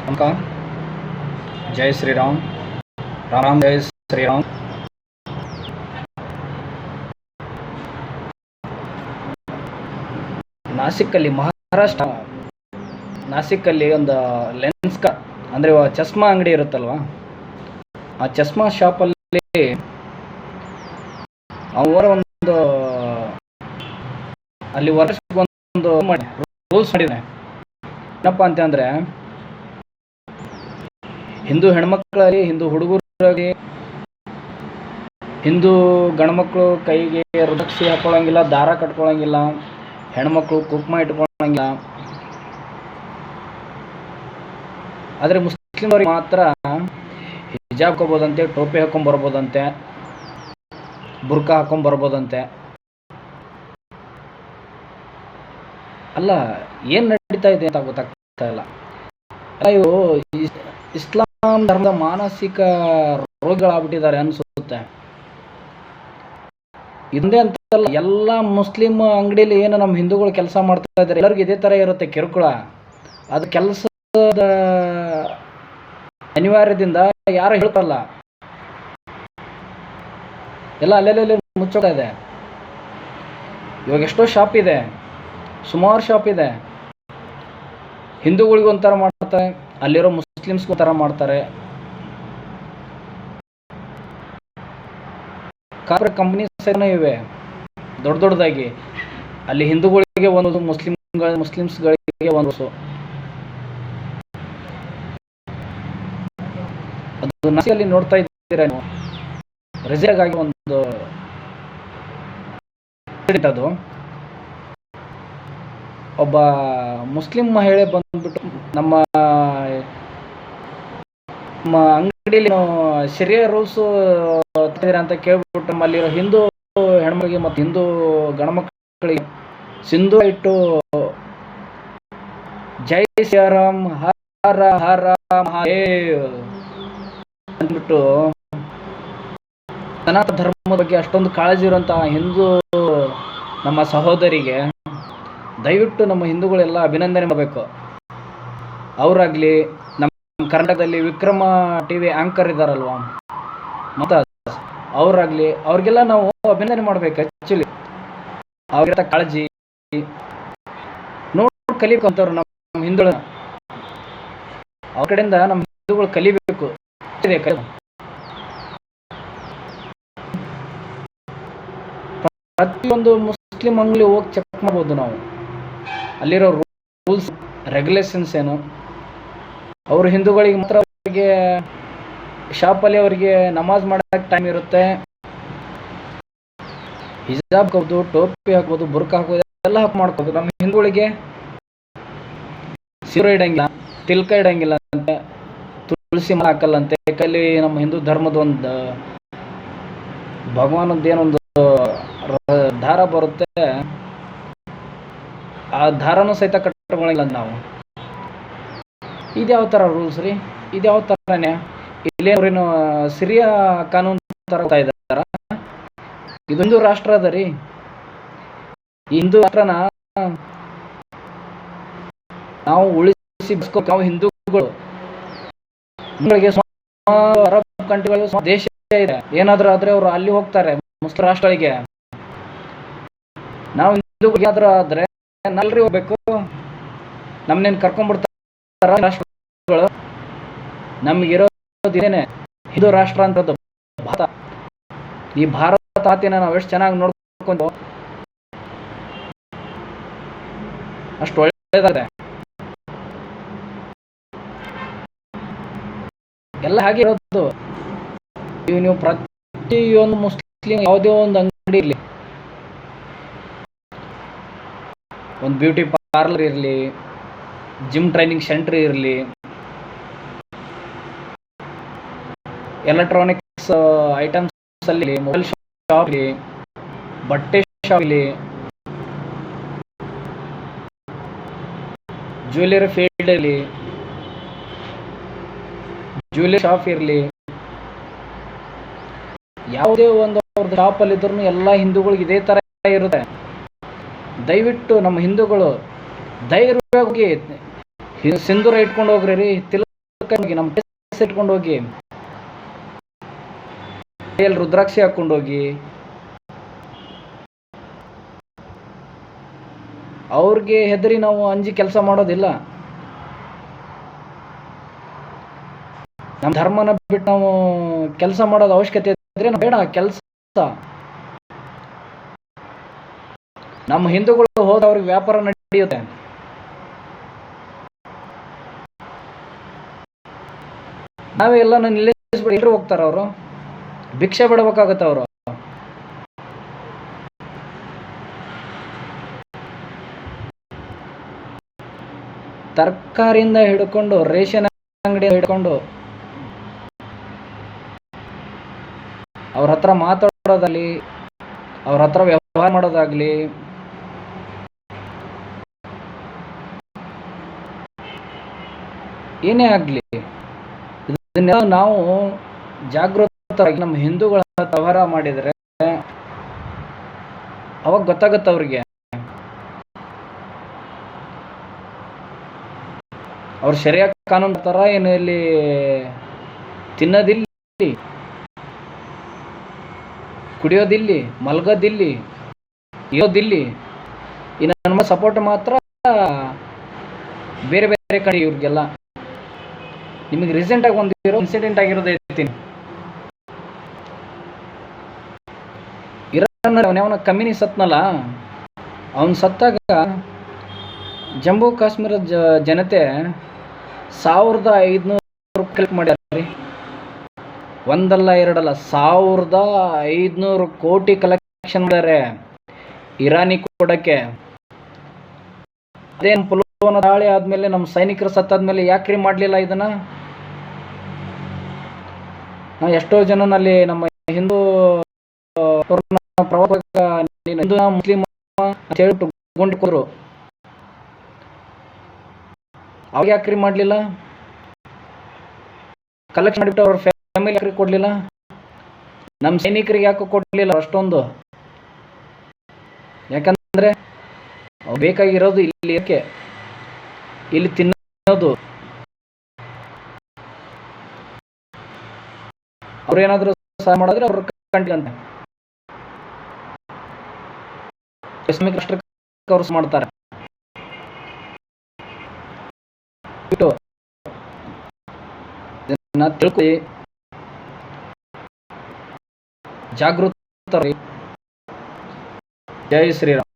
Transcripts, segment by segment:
नमस्कार। जय श्री राम। राम राम, जय श्री राम। ನಾಸಿಕ್ಕಲ್ಲಿ ಮಹಾರಾಷ್ಟ್ರ ನಾಸಿಕ್ಕಲ್ಲಿ ಒಂದು ಲೆನ್ಸ್ ಅಂದರೆ ಚಸ್ಮಾ ಅಂಗಡಿ ಇರುತ್ತಲ್ವ, ಆ ಚಸ್ಮಾ ಶಾಪಲ್ಲಿ ಅವರ ಒಂದು ಅಲ್ಲಿ ವರ್ಷಕ್ಕೊಂದು ರೂಲ್ಸ್ ಮಾಡಿದ್ದಾನೆ. ಏನಪ್ಪ ಅಂತಂದರೆ, ಹಿಂದೂ ಹೆಣ್ಮಕ್ಳಾಗಲಿ ಹಿಂದೂ ಹುಡುಗರಾಗಲಿ ಹಿಂದೂ ಗಂಡ್ಮಕ್ಳು ಕೈಗೆ ರುದ್ರಾಕ್ಷಿ ಹಾಕೊಳ್ಳೋಂಗಿಲ್ಲ, ದಾರ ಕಟ್ಕೊಳ್ಳೋಂಗಿಲ್ಲ, ಹೆಣ್ಮಕ್ಳು ಕುಂಕುಮ ಇಟ್ಕೊಳ್ಳೋಂಗಿಲ್ಲ. ಆದರೆ ಮುಸ್ಲಿಮರಿಗೆ ಮಾತ್ರ ಹಿಜಾಬ್ ಹಾಕೋಬೋದಂತೆ, ಟೋಪಿ ಹಾಕೊಂಡ್ಬರ್ಬೋದಂತೆ, ಬುರ್ಕಾ ಹಾಕೊಂಡ್ಬರ್ಬೋದಂತೆ. ಅಲ್ಲ, ಏನು ನಡೀತಾ ಇದೆ ಅಂತ ಗೊತ್ತಾಗ್ತಾ ಇಲ್ಲ. ಅಲ್ಲ, ಇವು ಇಸ್ಲಾಂ ಧರ್ಮದ ಮಾನಸಿಕ ರೋಗಿಗಳಾಗ್ಬಿಟ್ಟಿದ್ದಾರೆ ಅನಿಸುತ್ತೆ. ಇದೊಂದೇ ಅಂತಲ್ಲ, ಎಲ್ಲ ಮುಸ್ಲಿಂ ಅಂಗಡಿಯಲ್ಲಿ ಏನು ನಮ್ಮ ಹಿಂದೂಗಳು ಕೆಲಸ ಮಾಡ್ತಾ ಇದ್ದಾರೆ ಎಲ್ಲರಿಗೂ ಇದೇ ಥರ ಇರುತ್ತೆ ಕಿರುಕುಳ. ಅದು ಕೆಲಸದ ಅನಿವಾರ್ಯದಿಂದ ಯಾರು ಹೇಳ್ತಾರಲ್ಲ, ಎಲ್ಲ ಅಲ್ಲೆಲ್ಲ ಮುಚ್ಚೋಗ್ತಾ ಇದೆ. ಇವಾಗ ಎಷ್ಟೋ ಶಾಪ್ ಇದೆ, ಸುಮಾರು ಶಾಪ್ ಇದೆ. ಹಿಂದೂಗಳಿಗೂ ಒಂಥರ ಮಾಡ್ತಾರೆ, ಅಲ್ಲಿರೋ ಮುಸ್ಲಿಮ್ಸ್ಗೂ ಒಂಥರ ಮಾಡ್ತಾರೆ. ಕಾರ್ಪೊರೇಟ್ ಕಂಪ್ನೀಸ್ ಇವೆ ದೊಡ್ಡ ದೊಡ್ಡದಾಗಿ. ಅಲ್ಲಿ ಹಿಂದೂಗಳಿಗೆ ಒಂದು, ಮುಸ್ಲಿಮ್ಸ್ಗಳಿಗೆ ಒಂದು. ಅದು ನಾಸಿಕಲ್ಲಿ ನೋಡ್ತಾ ಇದ್ದೀರಾ ನೀವು, ರಿಸರ್ವ್ ಆಗಿ ಒಂದು ಅದು ಒಬ್ಬ ಮುಸ್ಲಿಂ ಮಹಿಳೆ ಬಂದ್ಬಿಟ್ಟು ನಮ್ಮ ಅಂಗಡಿಯಲ್ಲಿ ಶರಿಯಾ ರೂಲ್ಸ್ ಅಂತ ಕೇಳ್ಬಿಟ್ಟು ನಮ್ಮಲ್ಲಿರೋ ಹಿಂದೂ ಹೆಣ್ಮಕ್ಳಿಗೆ ಮತ್ತು ಹಿಂದೂ ಗಂಡ್ಮಕ್ಳಿಗೆ ಸಿಂಧು ಇಟ್ಟು ಜೈ ಶ್ರೀರಾಮ್ ಹರ ಹರ ಮಹಾದೇವ್ ಅಂದ್ಬಿಟ್ಟು ಸನಾತನ ಧರ್ಮದ ಬಗ್ಗೆ ಅಷ್ಟೊಂದು ಕಾಳಜಿ ಇರುವಂತಹ ಹಿಂದೂ ನಮ್ಮ ಸಹೋದರಿಗೆ ದಯವಿಟ್ಟು ನಮ್ಮ ಹಿಂದೂಗಳೆಲ್ಲ ಅಭಿನಂದನೆ ಮಾಡಬೇಕು. ಅವರಾಗಲಿ, ನಮ್ಮ ಕರ್ನಾಟಕದಲ್ಲಿ ವಿಕ್ರಮ ಟಿವಿ ಆಂಕರ್ ಇದ್ದಾರಲ್ವ, ಮತ್ತು ಅವರಾಗಲಿ, ಅವ್ರಿಗೆಲ್ಲ ನಾವು ಅಭಿನಂದನೆ ಮಾಡಬೇಕು. ಆ್ಯಕ್ಚುಲಿ ಅವ್ರಿಗಿಂತ ಕಾಳಜಿ ನೋಡಿ ಕಲಿಬೇಕಂತವ್ರು ನಮ್ಮ ಹಿಂದೂಗಳನ್ನ. ಅವ್ರ ಕಡೆಯಿಂದ ನಮ್ಮ ಹಿಂದೂಗಳು ಕಲಿಬೇಕು. ಪ್ರತಿಯೊಂದು ಮುಸ್ಲಿಂ ಅಂಗಡಿ ಹೋಗಿ ಚೆಕ್ ಮಾಡ್ಬೋದು ನಾವು, ಅಲ್ಲಿರೋ ರೂಲ್ಸ್ ರೆಗ್ಯುಲೇಷನ್ಸ್ ಏನು. ಅವರು ಹಿಂದೂಗಳಿಗೆ ಮಾತ್ರ ಅವರಿಗೆ ಶಾಪಲ್ಲಿ ಅವರಿಗೆ ನಮಾಜ್ ಮಾಡೋಕ್ಕೆ ಟೈಮ್ ಇರುತ್ತೆ, ಹಿಜಾಬ್ ಹಾಕೋದು, ಟೋಪಿ ಹಾಕೋದು, ಬುರ್ಕಾ ಹಾಕೋದು ಎಲ್ಲ ಮಾಡ್ಕೋದು. ನಮ್ಮ ಹಿಂದೂಗಳಿಗೆ ಸೀರೆ ಇಡಂಗಿಲ್ಲ, ತಿಲ್ಕ ಇಡಂಗಿಲ್ಲ ಅಂತೆ, ತುಳಸಿ ಮರ ಹಾಕಲ್ಲಂತೆ, ಕೈಲಿ ನಮ್ಮ ಹಿಂದೂ ಧರ್ಮದ ಒಂದು ಭಗವಾನದ್ದು ಏನೊಂದು ದಾರ ಬರುತ್ತೆ, ಆ ದಾರನೂ ಸಹಿತ ಕಟ್ಕೊಳ್ಳಿಲ್ಲ ನಾವು. ಇದ್ಯಾವ ಥರ ರೂಲ್ಸ್ ರೀ? ಇದ್ಯಾವ ಥರನೇ? ಇಲ್ಲೇನು ಸಿರಿಯಾ ಕಾನೂನು ಥರ ಹೋಗ್ತಾ ಇದ್ದಾರ? ಇದೊಂದು ರಾಷ್ಟ್ರ ಅದ ರೀ. ಈ ಹಿಂದೂ ರಾಷ್ಟ್ರನ ನಾವು ಉಳಿಸಿ ನಾವು ಹಿಂದೂಗಳು ಅರಬ್ ಕಂಟ್ರಿಗಳು ದೇಶ ಇದೆ, ಏನಾದರೂ ಆದರೆ ಅವರು ಅಲ್ಲಿ ಹೋಗ್ತಾರೆ ಮುಸ್ಲಿಂ ರಾಷ್ಟ್ರಗಳಿಗೆ. ನಾವು ಹಿಂದೂಗಳಿಗೆ ಆದ್ರೂ ಆದರೆ ನಲ್ರಿ ಹೋಗ್ಬೇಕು, ನಮ್ಮನ್ನೇನು ಕರ್ಕೊಂಡ್ಬಿಡ್ತಾರ ರಾಷ್ಟ್ರಗಳು. ನಮಗಿರೋದೇನೆ ಹಿಂದೂ ರಾಷ್ಟ್ರ ಅಂತದ್ದು ಭಾರತ. ಈ ಭಾರತ ಆತಿನ ನಾವು ಎಷ್ಟು ಚೆನ್ನಾಗಿ ನೋಡ್ಕೊಂಡು ಅಷ್ಟು ಒಳ್ಳೆಯದಾಗಿದೆ. ಎಲ್ಲ ಹಾಗೆ ಇರೋದು. ನೀವು ಪ್ರತಿಯೊಂದು ಮುಸ್ಲಿಂ ಯಾವುದೇ ಒಂದು ಅಂಗಡಿ ಇರಲಿ, ಒಂದು ಬ್ಯೂಟಿ ಪಾರ್ಲರ್ ಇರಲಿ, ಜಿಮ್ ಟ್ರೈನಿಂಗ್ ಸೆಂಟರ್ ಇರಲಿ, ಎಲೆಕ್ಟ್ರಾನಿಕ್ಸ್ ಐಟಮ್ಸ್ ಅಲ್ಲಿ, ಮೊಬೈಲ್ ಶಾಪ್ ಇರಲಿ, ಬಟ್ಟೆ ಶಾಪ್ ಇರಲಿ, ಜ್ಯುವೆಲರಿ ಫೀಲ್ಡ್ ಇರಲಿ, ಜ್ಯುವೆಲರಿ ಶಾಪ್ ಇರಲಿ, ಯಾವುದೇ ಒಂದು ಅವ್ರದ್ದು ಶಾಪಲ್ಲಿ ಇದ್ರೂ ಎಲ್ಲ ಹಿಂದೂಗಳಿಗೆ ಇದೇ ಥರ ಇರುತ್ತೆ. ದಯವಿಟ್ಟು ನಮ್ಮ ಹಿಂದೂಗಳು ಧೈರ್ಯವಾಗಿ ಸಿಂಧೂರ ಇಟ್ಕೊಂಡು ಹೋಗ್ರಿ, ಹೋಗಿ ನಮ್ಮ ಕೇಸ್ ಇಟ್ಕೊಂಡು ಹೋಗಿ, ಕೈಯಲ್ಲಿ ರುದ್ರಾಕ್ಷಿ ಹಾಕೊಂಡೋಗಿ ಅವ್ರಿಗೆ ಹೆದರಿ ನಾವು ಅಂಜಿ ಕೆಲಸ ಮಾಡೋದಿಲ್ಲ. ನಮ್ಮ ಧರ್ಮನ ಬಿಟ್ಟು ನಾವು ಕೆಲಸ ಮಾಡೋದು ಅವಶ್ಯಕತೆ ಇದ್ರೆ ಬೇಡ ಕೆಲಸ. ನಮ್ಮ ಹಿಂದೂಗಳು ಹೋದ ಅವ್ರಿಗೆ ವ್ಯಾಪಾರ ನಡೆಯುತ್ತೆ. ನಾವೇ ಎಲ್ಲ ನಿಲ್ಲಿಸ್ಬಿಟ್ಟು ಎಲ್ಲರೂ ಹೋಗ್ತಾರ, ಅವರು ಭಿಕ್ಷೆ ಬಿಡಬೇಕಾಗತ್ತೆ. ಅವರು ತರಕಾರಿಯಿಂದ ಹಿಡ್ಕೊಂಡು ರೇಷನ್ ಅಂಗಡಿ ಹಿಡ್ಕೊಂಡು ಅವ್ರ ಹತ್ರ ಮಾತಾಡೋದಾಗ್ಲಿ, ಅವ್ರ ಹತ್ರ ವ್ಯವಹಾರ ಮಾಡೋದಾಗ್ಲಿ, ಏನೇ ಆಗ್ಲಿ, ಇದನ್ನೆಲ್ಲ ನಾವು ಜಾಗೃತರಾಗಿ ನಮ್ಮ ಹಿಂದೂಗಳ ವ್ಯವಹಾರ ಮಾಡಿದ್ರೆ ಅವಾಗ ಗೊತ್ತಾಗತ್ತೆ ಅವ್ರಿಗೆ. ಅವ್ರು ಶರಿಯಾ ಕಾನೂನು ತರ ಏನು ಇಲ್ಲಿ ತಿನ್ನೋದಿಲ್ಲಿ, ಕುಡಿಯೋದಿಲ್ಲಿ, ಮಲ್ಗೋದಿಲ್ಲಿ, ಇರೋದಿಲ್ಲಿ. ಇನ್ನು ನಮ್ಮ ಸಪೋರ್ಟ್ ಮಾತ್ರ ಬೇರೆ ಬೇರೆ ಕಡೆ. ಇವ್ರಿಗೆಲ್ಲ ನಿಮಗೆ ರೀಸೆಂಟಾಗಿ ಒಂದಿರೋ ಇನ್ಸಿಡೆಂಟ್ ಆಗಿರೋದು ಹೇಳ್ತೀನಿ. ಇರಾನ್ ಅವನ ಕಮ್ಯುನಿ ಸತ್ನಲ್ಲ, ಅವನು ಸತ್ತಾಗ ಜಮ್ಮು ಕಾಶ್ಮೀರದ ಜನತೆ 1500 ಕಲೆಕ್ಟ್ ಮಾಡ್ಯಾರ್ರಿ. ಒಂದಲ್ಲ ಎರಡಲ್ಲ 1500 ಕೋಟಿ ಕಲೆಕ್ಷನ್ ಮಾಡ್ಯಾರೆ ಇರಾನಿ ಕೊಡಕ್ಕೆ. ಅದೇ ಪುಲ್ವಾಮಾ ದಾಳಿ ಆದ್ಮೇಲೆ ನಮ್ಮ ಸೈನಿಕರು ಸತ್ತಾದ್ಮೇಲೆ ಯಾಕ್ರಿ ಮಾಡ್ಲಿಲ್ಲ ಇದನ್ನ? ಎಷ್ಟೋ ಜನಲ್ಲಿ ನಮ್ಮ ಹಿಂದೂ ಪ್ರವಾಹ ಹಿಂದೂ ಮುಸ್ಲಿಂ ಅಂತ ಹೇಳ್ಬಿಟ್ಟು ಗೊಂಡ್ಕೊದ್ರು. ಅವಾಗ ಯಾಕ್ರಿ ಮಾಡ್ಲಿಲ್ಲ? ಕಲೆಕ್ಷನ್ ಮಾಡಿಬಿಟ್ಟು ಅವ್ರ ಫ್ಯಾಮಿಲಿ ಯಾಕ್ರಿ ಕೊಡ್ಲಿಲ್ಲ? ನಮ್ಮ ಸೈನಿಕರಿಗೆ ಯಾಕೆ ಕೊಡ್ಲಿಲ್ಲ ಅಷ್ಟೊಂದು? ಯಾಕಂದ್ರೆ ಬೇಕಾಗಿರೋದು ಇಲ್ಲಿ, ಯಾಕೆ ಇಲ್ಲಿ ತಿನ್ನೋದು. ಅವ್ರೇನಾದ್ರೂ ಸಹಾಯ ಮಾಡಿದ್ರೆ ಅವ್ರ ಕಂಡ್ಲಂತೆ ಇಸ್ಲಾಮಿಕ್ ರಾಷ್ಟ್ರಕ್ಕೆ ಅವ್ರು ಮಾಡ್ತಾರೆ. ತಿಳ್ಕೊ, ಜಾಗೃತ. ಜೈ ಶ್ರೀರಾಮ್,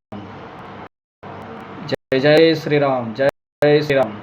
ಜೈ ಜೈ ಶ್ರೀರಾಮ್, ಜೈ ಜೈ ಶ್ರೀರಾಮ್.